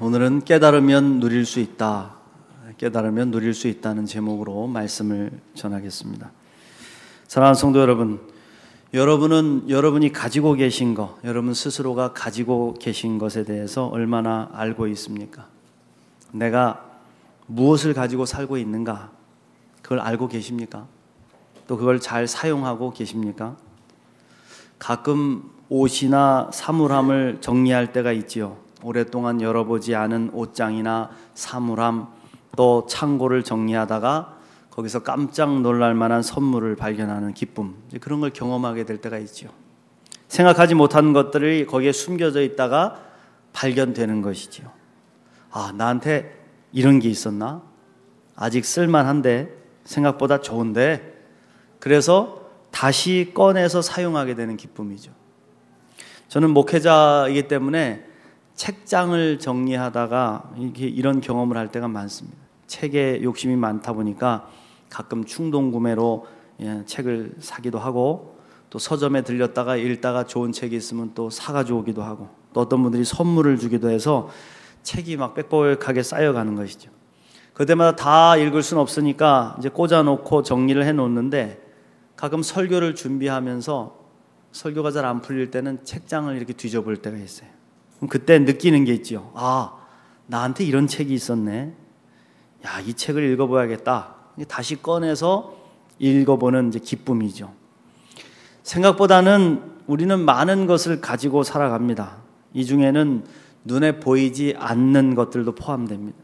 오늘은 깨달으면 누릴 수 있다. 깨달으면 누릴 수 있다는 제목으로 말씀을 전하겠습니다. 사랑하는 성도 여러분, 여러분은 여러분이 가지고 계신 것, 여러분 스스로가 가지고 계신 것에 대해서 얼마나 알고 있습니까? 내가 무엇을 가지고 살고 있는가? 그걸 알고 계십니까? 또 그걸 잘 사용하고 계십니까? 가끔 옷이나 사물함을 정리할 때가 있지요. 오랫동안 열어보지 않은 옷장이나 사물함, 또 창고를 정리하다가 거기서 깜짝 놀랄 만한 선물을 발견하는 기쁨, 그런 걸 경험하게 될 때가 있죠. 생각하지 못한 것들이 거기에 숨겨져 있다가 발견되는 것이지요. 아, 나한테 이런 게 있었나? 아직 쓸만한데, 생각보다 좋은데, 그래서 다시 꺼내서 사용하게 되는 기쁨이죠. 저는 목회자이기 때문에 책장을 정리하다가 이런 경험을 할 때가 많습니다. 책에 욕심이 많다 보니까 가끔 충동 구매로 책을 사기도 하고, 또 서점에 들렸다가 읽다가 좋은 책이 있으면 또 사가지고 오기도 하고, 또 어떤 분들이 선물을 주기도 해서 책이 막 빽빽하게 쌓여가는 것이죠. 그때마다 다 읽을 수는 없으니까 이제 꽂아놓고 정리를 해놓는데, 가끔 설교를 준비하면서 설교가 잘 안 풀릴 때는 책장을 이렇게 뒤져볼 때가 있어요. 그럼 그때 느끼는 게 있죠. 아, 나한테 이런 책이 있었네. 야, 이 책을 읽어봐야겠다. 다시 꺼내서 읽어보는 이제 기쁨이죠. 생각보다는 우리는 많은 것을 가지고 살아갑니다. 이 중에는 눈에 보이지 않는 것들도 포함됩니다.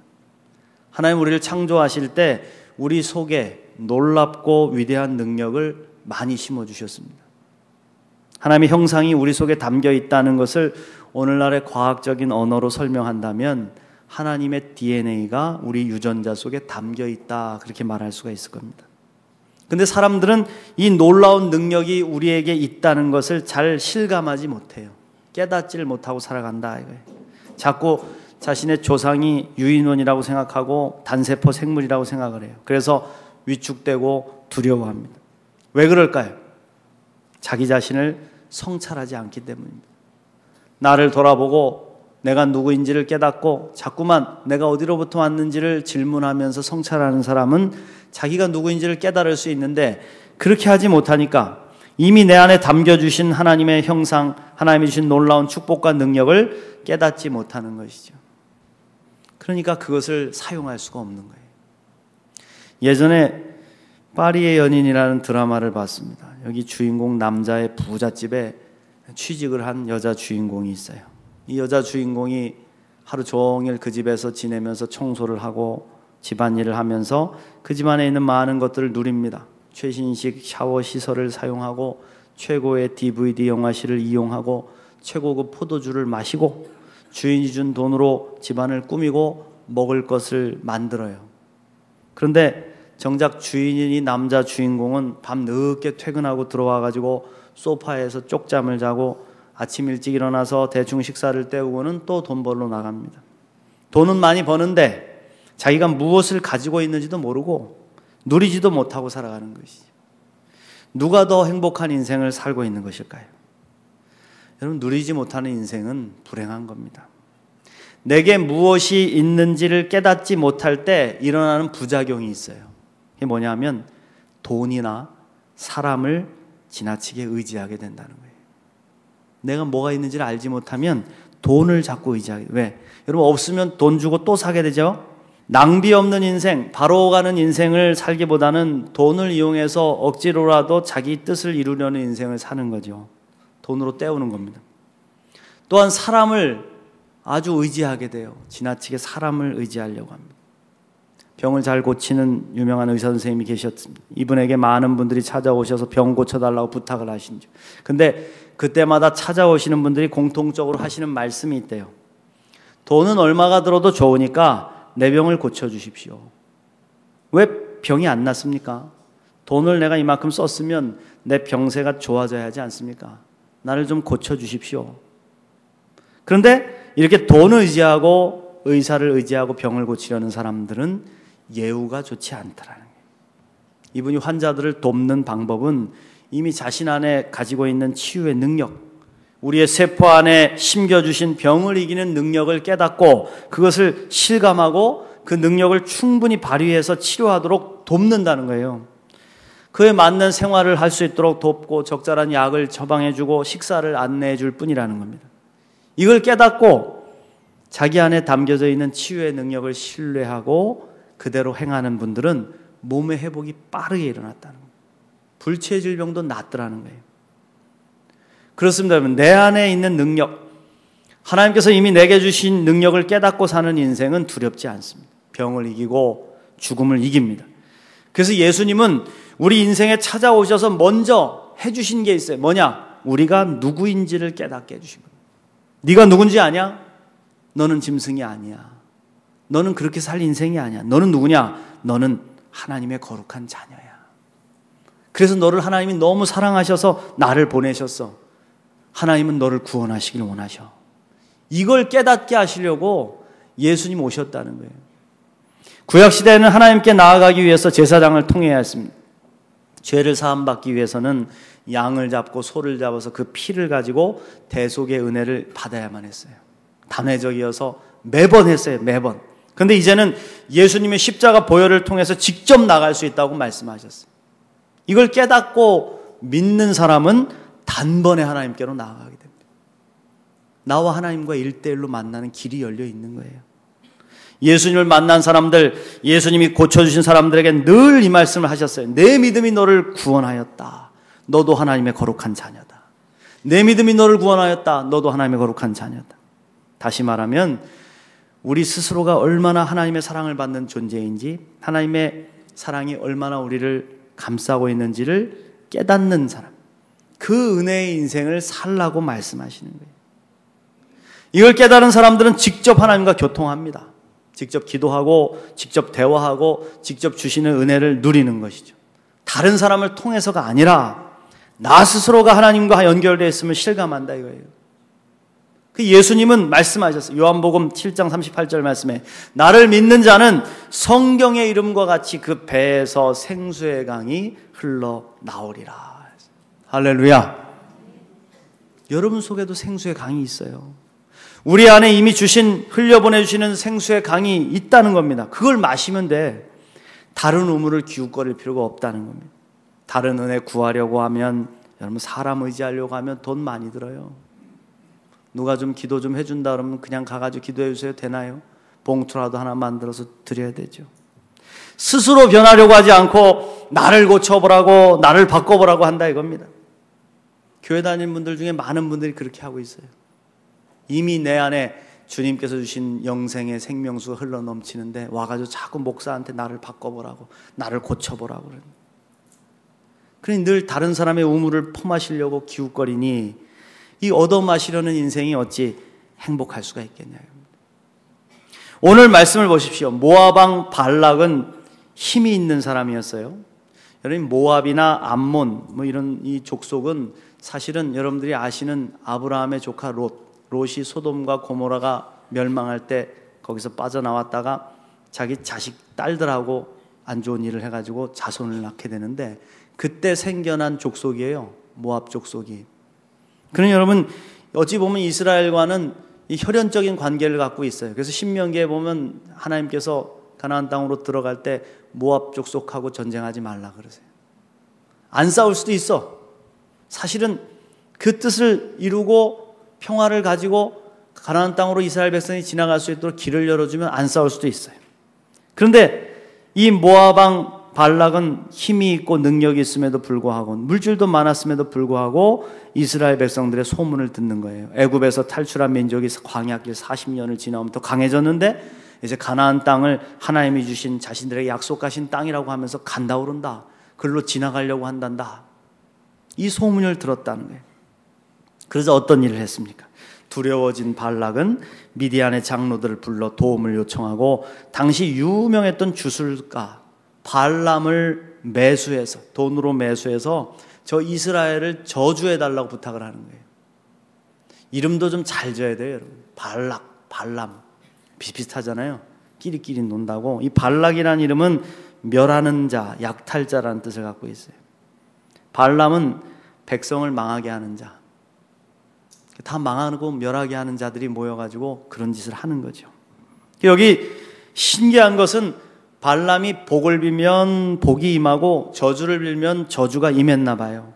하나님 우리를 창조하실 때 우리 속에 놀랍고 위대한 능력을 많이 심어주셨습니다. 하나님의 형상이 우리 속에 담겨 있다는 것을 오늘날의 과학적인 언어로 설명한다면 하나님의 DNA가 우리 유전자 속에 담겨 있다, 그렇게 말할 수가 있을 겁니다. 근데 사람들은 이 놀라운 능력이 우리에게 있다는 것을 잘 실감하지 못해요. 깨닫지를 못하고 살아간다 이거예요. 자꾸 자신의 조상이 유인원이라고 생각하고 단세포 생물이라고 생각을 해요. 그래서 위축되고 두려워합니다. 왜 그럴까요? 자기 자신을 성찰하지 않기 때문입니다. 나를 돌아보고 내가 누구인지를 깨닫고 자꾸만 내가 어디로부터 왔는지를 질문하면서 성찰하는 사람은 자기가 누구인지를 깨달을 수 있는데, 그렇게 하지 못하니까 이미 내 안에 담겨주신 하나님의 형상, 하나님이 주신 놀라운 축복과 능력을 깨닫지 못하는 것이죠. 그러니까 그것을 사용할 수가 없는 거예요. 예전에 파리의 연인이라는 드라마를 봤습니다. 여기 주인공 남자의 부잣집에 취직을 한 여자 주인공이 있어요. 이 여자 주인공이 하루 종일 그 집에서 지내면서 청소를 하고 집안일을 하면서 그 집안에 있는 많은 것들을 누립니다. 최신식 샤워 시설을 사용하고 최고의 DVD 영화실을 이용하고 최고급 포도주를 마시고 주인이 준 돈으로 집안을 꾸미고 먹을 것을 만들어요. 그런데 정작 주인인 남자 주인공은 밤 늦게 퇴근하고 들어와가지고 소파에서 쪽잠을 자고 아침 일찍 일어나서 대충 식사를 때우고는 또 돈 벌러 나갑니다. 돈은 많이 버는데 자기가 무엇을 가지고 있는지도 모르고 누리지도 못하고 살아가는 것이죠. 누가 더 행복한 인생을 살고 있는 것일까요? 여러분, 누리지 못하는 인생은 불행한 겁니다. 내게 무엇이 있는지를 깨닫지 못할 때 일어나는 부작용이 있어요. 그게 뭐냐면 돈이나 사람을 지나치게 의지하게 된다는 거예요. 내가 뭐가 있는지를 알지 못하면 돈을 자꾸 의지하게. 왜? 여러분, 없으면 돈 주고 또 사게 되죠? 낭비 없는 인생, 바로 가는 인생을 살기보다는 돈을 이용해서 억지로라도 자기 뜻을 이루려는 인생을 사는 거죠. 돈으로 때우는 겁니다. 또한 사람을 아주 의지하게 돼요. 지나치게 사람을 의지하려고 합니다. 병을 잘 고치는 유명한 의사 선생님이 계셨습니다. 이분에게 많은 분들이 찾아오셔서 병 고쳐달라고 부탁을 하신죠. 근데 그때마다 찾아오시는 분들이 공통적으로 하시는 말씀이 있대요. 돈은 얼마가 들어도 좋으니까 내 병을 고쳐주십시오. 왜 병이 안 낫습니까? 돈을 내가 이만큼 썼으면 내 병세가 좋아져야 하지 않습니까? 나를 좀 고쳐주십시오. 그런데 이렇게 돈을 의지하고 의사를 의지하고 병을 고치려는 사람들은 예후가 좋지 않더라는 거예요. 이분이 환자들을 돕는 방법은 이미 자신 안에 가지고 있는 치유의 능력, 우리의 세포 안에 심겨주신 병을 이기는 능력을 깨닫고 그것을 실감하고 그 능력을 충분히 발휘해서 치료하도록 돕는다는 거예요. 그에 맞는 생활을 할 수 있도록 돕고 적절한 약을 처방해주고 식사를 안내해줄 뿐이라는 겁니다. 이걸 깨닫고 자기 안에 담겨져 있는 치유의 능력을 신뢰하고 그대로 행하는 분들은 몸의 회복이 빠르게 일어났다는 거예요. 불치의 질병도 낫더라는 거예요. 그렇습니다. 여러분, 내 안에 있는 능력, 하나님께서 이미 내게 주신 능력을 깨닫고 사는 인생은 두렵지 않습니다. 병을 이기고 죽음을 이깁니다. 그래서 예수님은 우리 인생에 찾아오셔서 먼저 해주신 게 있어요. 뭐냐? 우리가 누구인지를 깨닫게 해주신 거예요. 네가 누군지 아냐? 너는 짐승이 아니야. 너는 그렇게 살 인생이 아니야. 너는 누구냐? 너는 하나님의 거룩한 자녀야. 그래서 너를 하나님이 너무 사랑하셔서 나를 보내셨어. 하나님은 너를 구원하시길 원하셔. 이걸 깨닫게 하시려고 예수님 오셨다는 거예요. 구약시대에는 하나님께 나아가기 위해서 제사장을 통해야 했습니다. 죄를 사함받기 위해서는 양을 잡고 소를 잡아서 그 피를 가지고 대속의 은혜를 받아야만 했어요. 단회적이어서 매번 했어요. 매번. 그런데 이제는 예수님의 십자가 보혈을 통해서 직접 나갈 수 있다고 말씀하셨어요. 이걸 깨닫고 믿는 사람은 단번에 하나님께로 나아가게 됩니다. 나와 하나님과 1대1로 만나는 길이 열려 있는 거예요. 예수님을 만난 사람들, 예수님이 고쳐주신 사람들에게 늘 이 말씀을 하셨어요. 내 믿음이 너를 구원하였다. 너도 하나님의 거룩한 자녀다. 내 믿음이 너를 구원하였다. 너도 하나님의 거룩한 자녀다. 다시 말하면 우리 스스로가 얼마나 하나님의 사랑을 받는 존재인지, 하나님의 사랑이 얼마나 우리를 감싸고 있는지를 깨닫는 사람, 그 은혜의 인생을 살라고 말씀하시는 거예요. 이걸 깨달은 사람들은 직접 하나님과 교통합니다. 직접 기도하고 직접 대화하고 직접 주시는 은혜를 누리는 것이죠. 다른 사람을 통해서가 아니라 나 스스로가 하나님과 연결되어 있음을 실감한다 이거예요. 그 예수님은 말씀하셨어요. 요한복음 7장 38절 말씀에 나를 믿는 자는 성경의 이름과 같이 그 배에서 생수의 강이 흘러나오리라. 할렐루야. 여러분 속에도 생수의 강이 있어요. 우리 안에 이미 주신, 흘려보내주시는 생수의 강이 있다는 겁니다. 그걸 마시면 돼. 다른 우물을 기웃거릴 필요가 없다는 겁니다. 다른 은혜 구하려고 하면, 여러분 사람 의지하려고 하면 돈 많이 들어요. 누가 좀 기도 좀 해준다 그러면 그냥 가가지고 기도해 주세요 되나요? 봉투라도 하나 만들어서 드려야 되죠. 스스로 변하려고 하지 않고 나를 고쳐보라고, 나를 바꿔보라고 한다 이겁니다. 교회 다니는 분들 중에 많은 분들이 그렇게 하고 있어요. 이미 내 안에 주님께서 주신 영생의 생명수가 흘러넘치는데 와가지고 자꾸 목사한테 나를 바꿔보라고, 나를 고쳐보라고 그러는. 그러니 늘 다른 사람의 우물을 퍼마시려고 기웃거리니 이 얻어마시려는 인생이 어찌 행복할 수가 있겠냐. 오늘 말씀을 보십시오. 모압 왕 발락은 힘이 있는 사람이었어요. 여러분 모압이나 암몬 이런 이 족속은 사실은 여러분들이 아시는 아브라함의 조카 롯이 소돔과 고모라가 멸망할 때 거기서 빠져나왔다가 자기 자식 딸들하고 안 좋은 일을 해가지고 자손을 낳게 되는데 그때 생겨난 족속이에요. 모압 족속이. 그러니 여러분 어찌 보면 이스라엘과는 이 혈연적인 관계를 갖고 있어요. 그래서 신명기에 보면 하나님께서 가나안 땅으로 들어갈 때 모압 족속하고 전쟁하지 말라 그러세요. 안 싸울 수도 있어. 사실은 그 뜻을 이루고 평화를 가지고 가나안 땅으로 이스라엘 백성이 지나갈 수 있도록 길을 열어주면 안 싸울 수도 있어요. 그런데 이 모압 왕 발락은 힘이 있고 능력이 있음에도 불구하고 물질도 많았음에도 불구하고 이스라엘 백성들의 소문을 듣는 거예요. 애굽에서 탈출한 민족이 광야길 40년을 지나면 더 강해졌는데 이제 가나안 땅을 하나님이 주신 자신들에게 약속하신 땅이라고 하면서 간다 오른다. 그걸로 지나가려고 한단다. 이 소문을 들었다는 거예요. 그래서 어떤 일을 했습니까? 두려워진 발락은 미디안의 장로들을 불러 도움을 요청하고 당시 유명했던 주술가 발람을 매수해서 돈으로 매수해서 저 이스라엘을 저주해달라고 부탁을 하는 거예요. 이름도 좀 잘 지어야 돼요, 여러분. 발락, 발람 비슷비슷하잖아요. 끼리끼리 논다고. 이 발락이라는 이름은 멸하는 자, 약탈자라는 뜻을 갖고 있어요. 발람은 백성을 망하게 하는 자. 다 망하고 멸하게 하는 자들이 모여가지고 그런 짓을 하는 거죠. 여기 신기한 것은 발람이 복을 빌면 복이 임하고 저주를 빌면 저주가 임했나 봐요.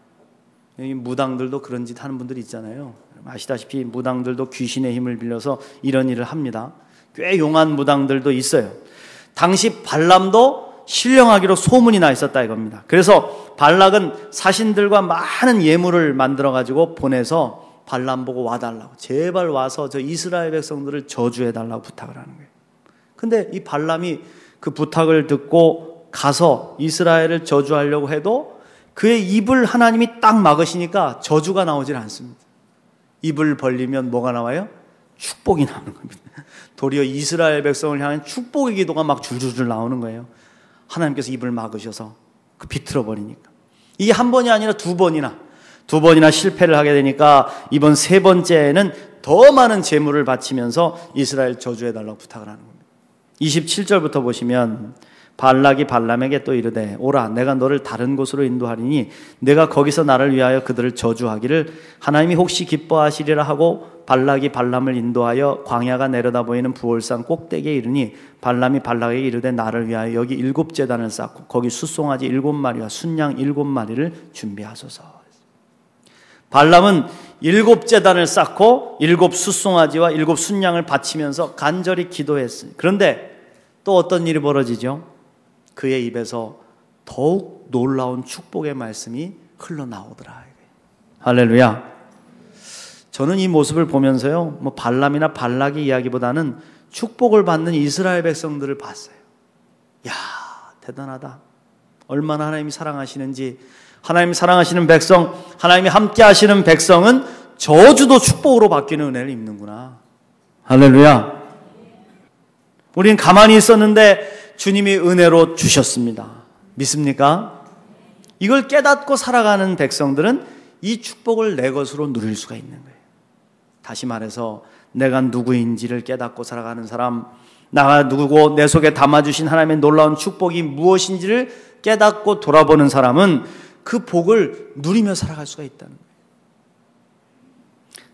여기 무당들도 그런 짓 하는 분들이 있잖아요. 아시다시피 무당들도 귀신의 힘을 빌려서 이런 일을 합니다. 꽤 용한 무당들도 있어요. 당시 발람도 신령하기로 소문이 나 있었다 이겁니다. 그래서 발락은 사신들과 많은 예물을 만들어가지고 보내서 발람 보고 와달라고, 제발 와서 저 이스라엘 백성들을 저주해달라고 부탁을 하는 거예요. 근데 이 발람이 그 부탁을 듣고 가서 이스라엘을 저주하려고 해도 그의 입을 하나님이 딱 막으시니까 저주가 나오질 않습니다. 입을 벌리면 뭐가 나와요? 축복이 나오는 겁니다. 도리어 이스라엘 백성을 향한 축복의 기도가 막 줄줄줄 나오는 거예요. 하나님께서 입을 막으셔서 그 비틀어 버리니까. 이게 한 번이 아니라 두 번이나 실패를 하게 되니까 이번 세 번째에는 더 많은 재물을 바치면서 이스라엘 저주해달라고 부탁을 하는 겁니다. 27절부터 보시면 발락이 발람에게 또 이르되 오라 내가 너를 다른 곳으로 인도하리니 내가 거기서 나를 위하여 그들을 저주하기를 하나님이 혹시 기뻐하시리라 하고 발락이 발람을 인도하여 광야가 내려다 보이는 부올산 꼭대기에 이르니 발람이 발락에게 이르되 나를 위하여 여기 7제단을 쌓고 거기 숫송아지 7마리와 순양 7마리를 준비하소서. 발람은 7제단을 쌓고 7 숫송아지와 7 순양을 바치면서 간절히 기도했어요. 그런데 또 어떤 일이 벌어지죠? 그의 입에서 더욱 놀라운 축복의 말씀이 흘러나오더라. 할렐루야. 저는 이 모습을 보면서요, 발람이나 발락의 이야기보다는 축복을 받는 이스라엘 백성들을 봤어요. 야, 대단하다. 얼마나 하나님이 사랑하시는지. 하나님이 사랑하시는 백성, 하나님이 함께 하시는 백성은 저주도 축복으로 바뀌는 은혜를 입는구나. 할렐루야. 우리는 가만히 있었는데 주님이 은혜로 주셨습니다. 믿습니까? 이걸 깨닫고 살아가는 백성들은 이 축복을 내 것으로 누릴 수가 있는 거예요. 다시 말해서 내가 누구인지를 깨닫고 살아가는 사람, 나가 누구고 내 속에 담아주신 하나님의 놀라운 축복이 무엇인지를 깨닫고 돌아보는 사람은 그 복을 누리며 살아갈 수가 있다는 거예요.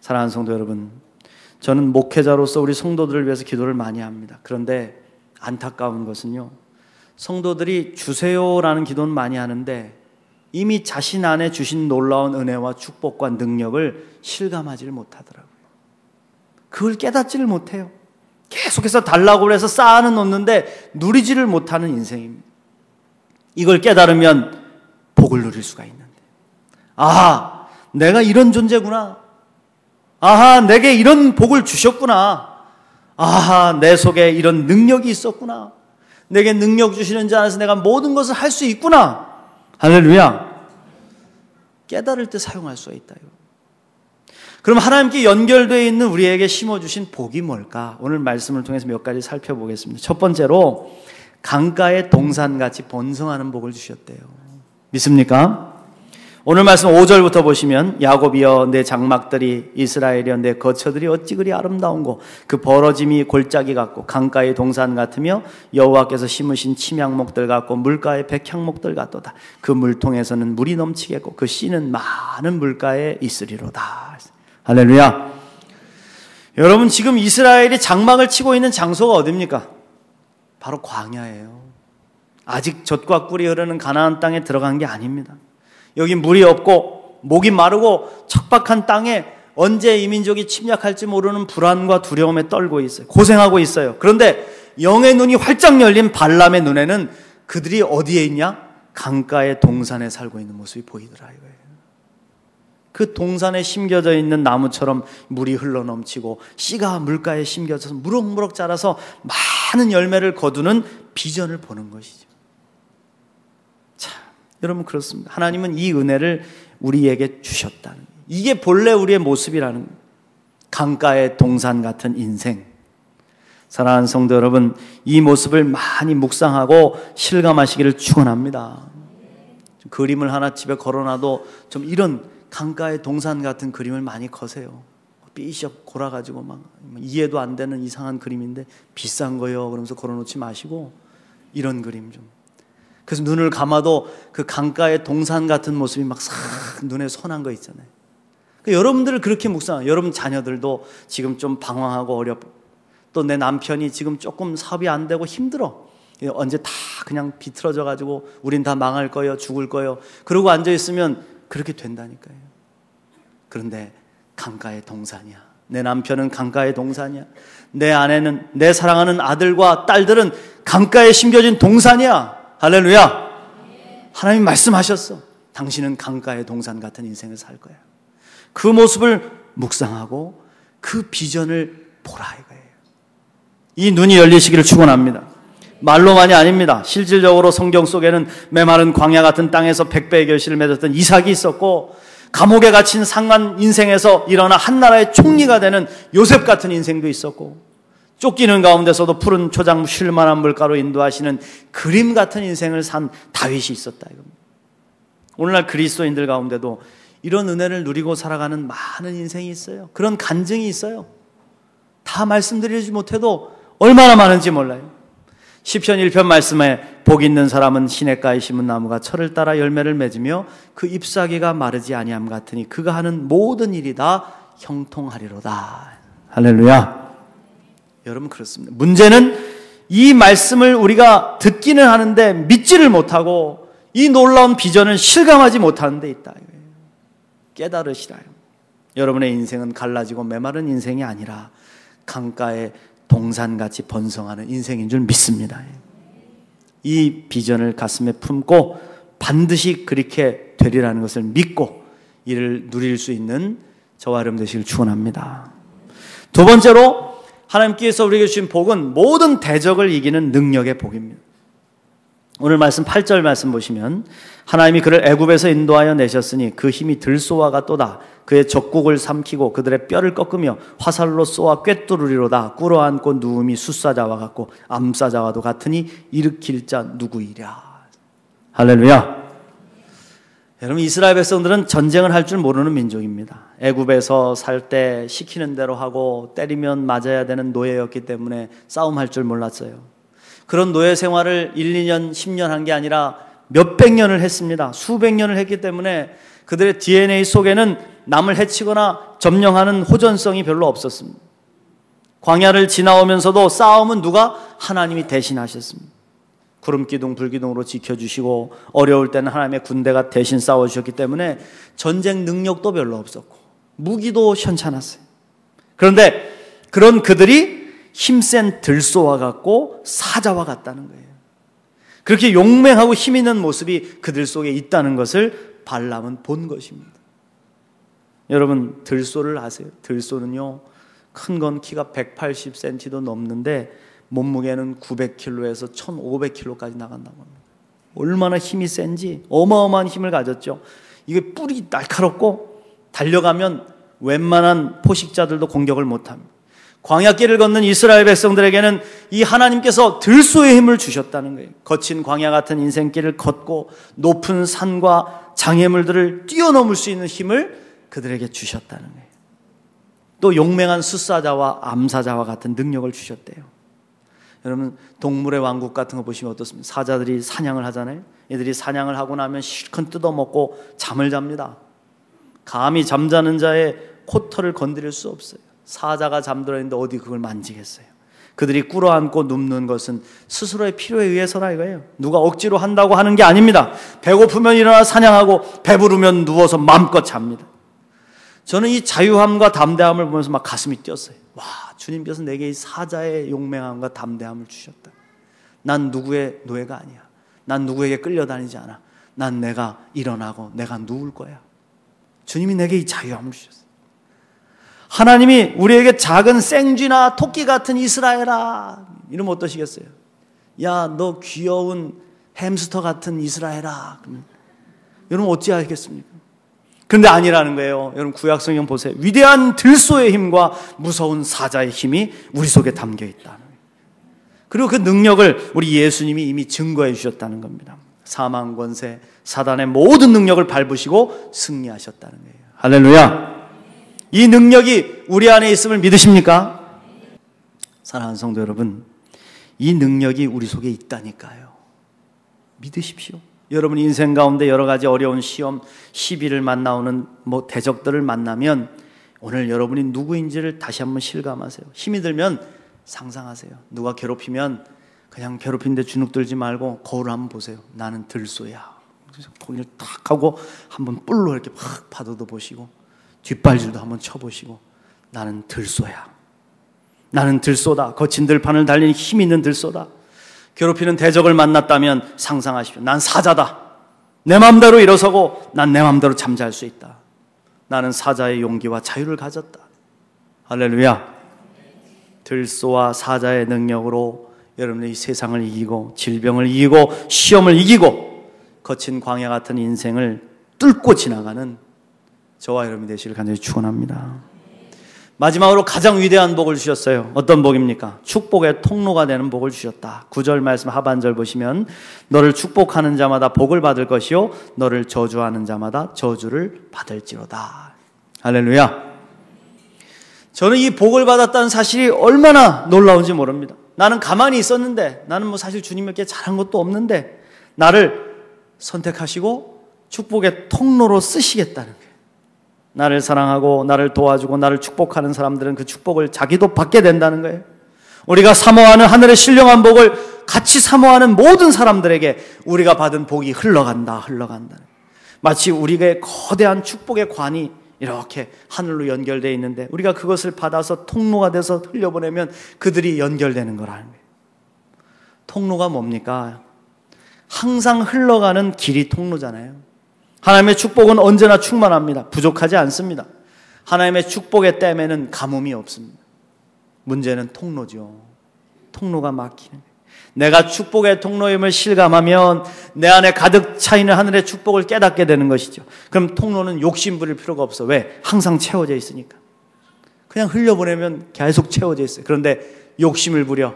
사랑하는 성도 여러분, 저는 목회자로서 우리 성도들을 위해서 기도를 많이 합니다. 그런데 안타까운 것은요, 성도들이 주세요라는 기도는 많이 하는데 이미 자신 안에 주신 놀라운 은혜와 축복과 능력을 실감하지를 못하더라고요. 그걸 깨닫지를 못해요. 계속해서 달라고 해서 쌓아는 놓는데 누리지를 못하는 인생입니다. 이걸 깨달으면 복을 누릴 수가 있는데, 아하, 내가 이런 존재구나. 아하, 내게 이런 복을 주셨구나. 아하, 내 속에 이런 능력이 있었구나. 내게 능력 주시는 자 안에서 내가 모든 것을 할 수 있구나. 할렐루야. 깨달을 때 사용할 수가 있다. 그럼 하나님께 연결되어 있는 우리에게 심어주신 복이 뭘까? 오늘 말씀을 통해서 몇 가지 살펴보겠습니다. 첫 번째로 강가의 동산같이 번성하는 복을 주셨대요. 믿습니까? 오늘 말씀 5절부터 보시면 야곱이여 내 장막들이 이스라엘이여 내 거처들이 어찌 그리 아름다운고 그 벌어짐이 골짜기 같고 강가의 동산 같으며 여호와께서 심으신 침향목들 같고 물가의 백향목들 같도다. 그 물통에서는 물이 넘치겠고 그 씨는 많은 물가에 있으리로다. 할렐루야. 여러분, 지금 이스라엘이 장막을 치고 있는 장소가 어디입니까? 바로 광야예요. 아직 젖과 꿀이 흐르는 가나안 땅에 들어간 게 아닙니다. 여기 물이 없고 목이 마르고 척박한 땅에 언제 이 민족이 침략할지 모르는 불안과 두려움에 떨고 있어요. 고생하고 있어요. 그런데 영의 눈이 활짝 열린 발람의 눈에는 그들이 어디에 있냐? 강가의 동산에 살고 있는 모습이 보이더라 이거예요. 그 동산에 심겨져 있는 나무처럼 물이 흘러넘치고 씨가 물가에 심겨져서 무럭무럭 자라서 많은 열매를 거두는 비전을 보는 것이죠. 참, 여러분 그렇습니다. 하나님은 이 은혜를 우리에게 주셨다는 거예요. 이게 본래 우리의 모습이라는 거예요. 강가의 동산 같은 인생. 사랑하는 성도 여러분, 이 모습을 많이 묵상하고 실감하시기를 축원합니다. 그림을 하나 집에 걸어놔도 좀 이런 강가의 동산 같은 그림을 많이 거세요. 삐셔 골아가지고 막 이해도 안 되는 이상한 그림인데 비싼 거요 그러면서 걸어놓지 마시고 이런 그림 좀. 그래서 눈을 감아도 그 강가의 동산 같은 모습이 막 싹 눈에 선한 거 있잖아요. 그러니까 여러분들을 그렇게 묵상하고, 여러분 자녀들도 지금 좀 방황하고 어렵고, 또 내 남편이 지금 조금 사업이 안 되고 힘들어. 언제 다 그냥 비틀어져 가지고 우린 다 망할 거예요, 죽을 거예요. 그러고 앉아 있으면 그렇게 된다니까요. 그런데 강가의 동산이야. 내 남편은 강가의 동산이야. 내 아내는, 내 사랑하는 아들과 딸들은 강가에 심겨진 동산이야. 할렐루야. 하나님 말씀하셨어. 당신은 강가의 동산 같은 인생을 살 거야. 그 모습을 묵상하고 그 비전을 보라 이거예요. 이 눈이 열리시기를 축원합니다. 말로만이 아닙니다. 실질적으로 성경 속에는 메마른 광야 같은 땅에서 백배의 결실을 맺었던 이삭이 있었고, 감옥에 갇힌 상한 인생에서 일어나 한 나라의 총리가 되는 요셉 같은 인생도 있었고, 쫓기는 가운데서도 푸른 초장 쉴만한 물가로 인도하시는 그림 같은 인생을 산 다윗이 있었다 이겁니다. 오늘날 그리스도인들 가운데도 이런 은혜를 누리고 살아가는 많은 인생이 있어요. 그런 간증이 있어요. 다 말씀드리지 못해도 얼마나 많은지 몰라요. 시편 1편 말씀에 복 있는 사람은 시냇가에 심은 나무가 철을 따라 열매를 맺으며 그 잎사귀가 마르지 아니함 같으니 그가 하는 모든 일이 다 형통하리로다. 할렐루야. 여러분 그렇습니다. 문제는 이 말씀을 우리가 듣기는 하는데 믿지를 못하고 이 놀라운 비전을 실감하지 못하는 데 있다. 깨달으시라. 여러분의 인생은 갈라지고 메마른 인생이 아니라 강가의 동산같이 번성하는 인생인 줄 믿습니다. 이 비전을 가슴에 품고 반드시 그렇게 되리라는 것을 믿고 이를 누릴 수 있는 저와 여러분 되시길 축원합니다. 두 번째로 하나님께서 우리에게 주신 복은 모든 대적을 이기는 능력의 복입니다. 오늘 말씀 8절 말씀 보시면 하나님이 그를 애굽에서 인도하여 내셨으니 그 힘이 들쏘아 같도다. 그의 적국을 삼키고 그들의 뼈를 꺾으며 화살로 쏘아 꿰뚫으리로다. 꿇어앉고 누움이 숫사자와 같고 암사자와도 같으니 일으킬 자 누구이랴. 할렐루야. 여러분 이스라엘 백성들은 전쟁을 할 줄 모르는 민족입니다. 애굽에서 살 때 시키는 대로 하고 때리면 맞아야 되는 노예였기 때문에 싸움할 줄 몰랐어요. 그런 노예 생활을 1, 2년, 10년 한 게 아니라 몇백 년을 했습니다. 수백 년을 했기 때문에 그들의 DNA 속에는 남을 해치거나 점령하는 호전성이 별로 없었습니다. 광야를 지나오면서도 싸움은 누가? 하나님이 대신하셨습니다. 구름기둥, 불기둥으로 지켜주시고 어려울 때는 하나님의 군대가 대신 싸워주셨기 때문에 전쟁 능력도 별로 없었고 무기도 현찮았어요. 그런데 그런 그들이 힘센 들소와 같고 사자와 같다는 거예요. 그렇게 용맹하고 힘 있는 모습이 그들 속에 있다는 것을 발람은 본 것입니다. 여러분 들소를 아세요? 들소는요 큰 건 키가 180cm도 넘는데 몸무게는 900kg에서 1500kg까지 나간다고 합니다. 얼마나 힘이 센지 어마어마한 힘을 가졌죠. 이게 뿔이 날카롭고 달려가면 웬만한 포식자들도 공격을 못합니다. 광야길을 걷는 이스라엘 백성들에게는 이 하나님께서 들소의 힘을 주셨다는 거예요. 거친 광야 같은 인생길을 걷고 높은 산과 장애물들을 뛰어넘을 수 있는 힘을 그들에게 주셨다는 거예요. 또 용맹한 숫사자와 암사자와 같은 능력을 주셨대요. 여러분 동물의 왕국 같은 거 보시면 어떻습니까? 사자들이 사냥을 하잖아요. 얘들이 사냥을 하고 나면 실컷 뜯어먹고 잠을 잡니다. 감히 잠자는 자의 코털을 건드릴 수 없어요. 사자가 잠들어 있는데 어디 그걸 만지겠어요. 그들이 꿇어앉고 눕는 것은 스스로의 필요에 의해서라 이거예요. 누가 억지로 한다고 하는 게 아닙니다. 배고프면 일어나 사냥하고 배부르면 누워서 마음껏 잡니다. 저는 이 자유함과 담대함을 보면서 막 가슴이 뛰었어요. 와, 주님께서 내게 이 사자의 용맹함과 담대함을 주셨다. 난 누구의 노예가 아니야. 난 누구에게 끌려다니지 않아. 난 내가 일어나고 내가 누울 거야. 주님이 내게 이 자유함을 주셨어요. 하나님이 우리에게 작은 생쥐나 토끼 같은 이스라엘아 이러면 어떠시겠어요? 야, 너 귀여운 햄스터 같은 이스라엘아. 여러분 어찌 하겠습니까? 그런데 아니라는 거예요. 여러분 구약성경 보세요. 위대한 들소의 힘과 무서운 사자의 힘이 우리 속에 담겨 있다는 거예요. 그리고 그 능력을 우리 예수님이 이미 증거해 주셨다는 겁니다. 사망 권세, 사단의 모든 능력을 밟으시고 승리하셨다는 거예요. 할렐루야. 이 능력이 우리 안에 있음을 믿으십니까? 사랑하는 성도 여러분, 이 능력이 우리 속에 있다니까요. 믿으십시오. 여러분 인생 가운데 여러 가지 어려운 시험, 시비를 만나오는 대적들을 만나면 오늘 여러분이 누구인지를 다시 한번 실감하세요. 힘이 들면 상상하세요. 누가 괴롭히면 그냥 괴롭힌데 주눅 들지 말고 거울을 한번 보세요. 나는 들소야. 고개를 탁 하고 한번 뿔로 이렇게 확 파도도 보시고 뒷발질도 한번 쳐보시고 나는 들소야. 나는 들소다. 거친 들판을 달리는 힘 있는 들소다. 괴롭히는 대적을 만났다면 상상하십시오. 난 사자다. 내 마음대로 일어서고 난 내 마음대로 잠잘 수 있다. 나는 사자의 용기와 자유를 가졌다. 할렐루야. 들소와 사자의 능력으로 여러분의 이 세상을 이기고 질병을 이기고 시험을 이기고 거친 광야 같은 인생을 뚫고 지나가는 저와 여러분이 되시길 간절히 축원합니다. 마지막으로 가장 위대한 복을 주셨어요. 어떤 복입니까? 축복의 통로가 되는 복을 주셨다. 9절 말씀 하반절 보시면 너를 축복하는 자마다 복을 받을 것이요 너를 저주하는 자마다 저주를 받을지로다. 할렐루야. 저는 이 복을 받았다는 사실이 얼마나 놀라운지 모릅니다. 나는 가만히 있었는데, 나는 사실 주님께 잘한 것도 없는데 나를 선택하시고 축복의 통로로 쓰시겠다는 거예요. 나를 사랑하고 나를 도와주고 나를 축복하는 사람들은 그 축복을 자기도 받게 된다는 거예요. 우리가 사모하는 하늘의 신령한 복을 같이 사모하는 모든 사람들에게 우리가 받은 복이 흘러간다. 마치 우리의 거대한 축복의 관이 이렇게 하늘로 연결되어 있는데 우리가 그것을 받아서 통로가 돼서 흘려보내면 그들이 연결되는 거라는 거예요. 통로가 뭡니까? 항상 흘러가는 길이 통로잖아요. 하나님의 축복은 언제나 충만합니다. 부족하지 않습니다. 하나님의 축복의 댐에는 가뭄이 없습니다. 문제는 통로죠. 통로가 막히는 거예요. 내가 축복의 통로임을 실감하면 내 안에 가득 차있는 하늘의 축복을 깨닫게 되는 것이죠. 그럼 통로는 욕심 부릴 필요가 없어. 왜? 항상 채워져 있으니까. 그냥 흘려보내면 계속 채워져 있어요. 그런데 욕심을 부려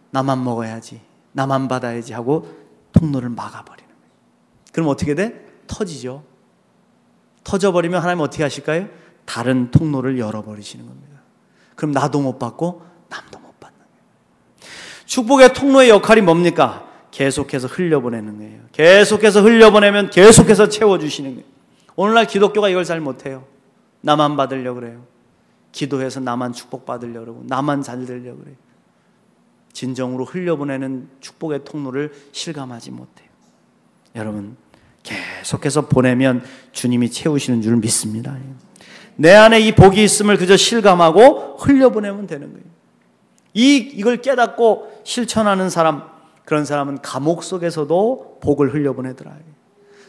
나만 먹어야지, 나만 받아야지 하고 통로를 막아버리는 거예요. 그럼 어떻게 돼? 터지죠. 터져버리면 하나님 어떻게 하실까요? 다른 통로를 열어버리시는 겁니다. 그럼 나도 못 받고 남도 못 받는 거예요. 축복의 통로의 역할이 뭡니까? 계속해서 흘려보내는 거예요. 계속해서 흘려보내면 계속해서 채워주시는 거예요. 오늘날 기독교가 이걸 잘 못해요. 나만 받으려고 그래요. 기도해서 나만 축복받으려고 그러고 나만 잘 되려고 그래요. 진정으로 흘려보내는 축복의 통로를 실감하지 못해요. 여러분 계속해서 보내면 주님이 채우시는 줄 믿습니다. 내 안에 이 복이 있음을 그저 실감하고 흘려보내면 되는 거예요. 이걸 깨닫고 실천하는 사람, 그런 사람은 감옥 속에서도 복을 흘려보내더라.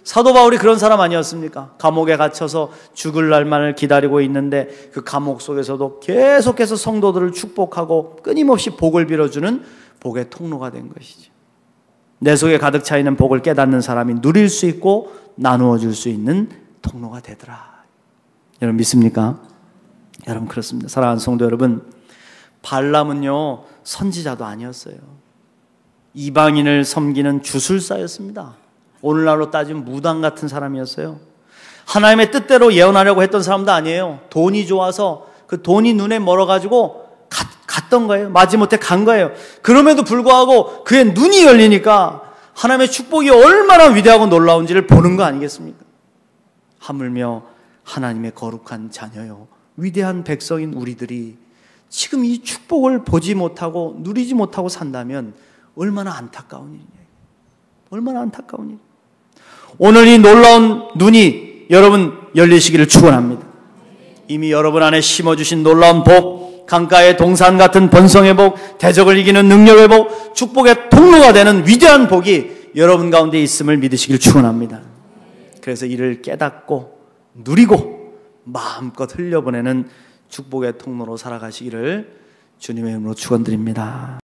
사도 바울이 그런 사람 아니었습니까? 감옥에 갇혀서 죽을 날만을 기다리고 있는데 그 감옥 속에서도 계속해서 성도들을 축복하고 끊임없이 복을 빌어주는 복의 통로가 된 것이죠. 내 속에 가득 차 있는 복을 깨닫는 사람이 누릴 수 있고 나누어 줄 수 있는 통로가 되더라. 여러분 믿습니까? 여러분 그렇습니다. 사랑하는 성도 여러분, 발람은요 선지자도 아니었어요. 이방인을 섬기는 주술사였습니다. 오늘날로 따지면 무당 같은 사람이었어요. 하나님의 뜻대로 예언하려고 했던 사람도 아니에요. 돈이 좋아서 그 돈이 눈에 멀어가지고 갔던 거예요. 마지못해 간 거예요. 그럼에도 불구하고 그의 눈이 열리니까 하나님의 축복이 얼마나 위대하고 놀라운지를 보는 거 아니겠습니까? 하물며 하나님의 거룩한 자녀요, 위대한 백성인 우리들이 지금 이 축복을 보지 못하고 누리지 못하고 산다면 얼마나 안타까운 일이냐. 얼마나 안타까운 일. 오늘 이 놀라운 눈이 여러분 열리시기를 축원합니다. 이미 여러분 안에 심어주신 놀라운 복, 강가의 동산 같은 번성의 복, 대적을 이기는 능력의 복, 축복의 통로가 되는 위대한 복이 여러분 가운데 있음을 믿으시길 축원합니다. 그래서 이를 깨닫고 누리고 마음껏 흘려보내는 축복의 통로로 살아가시기를 주님의 이름으로 축원드립니다.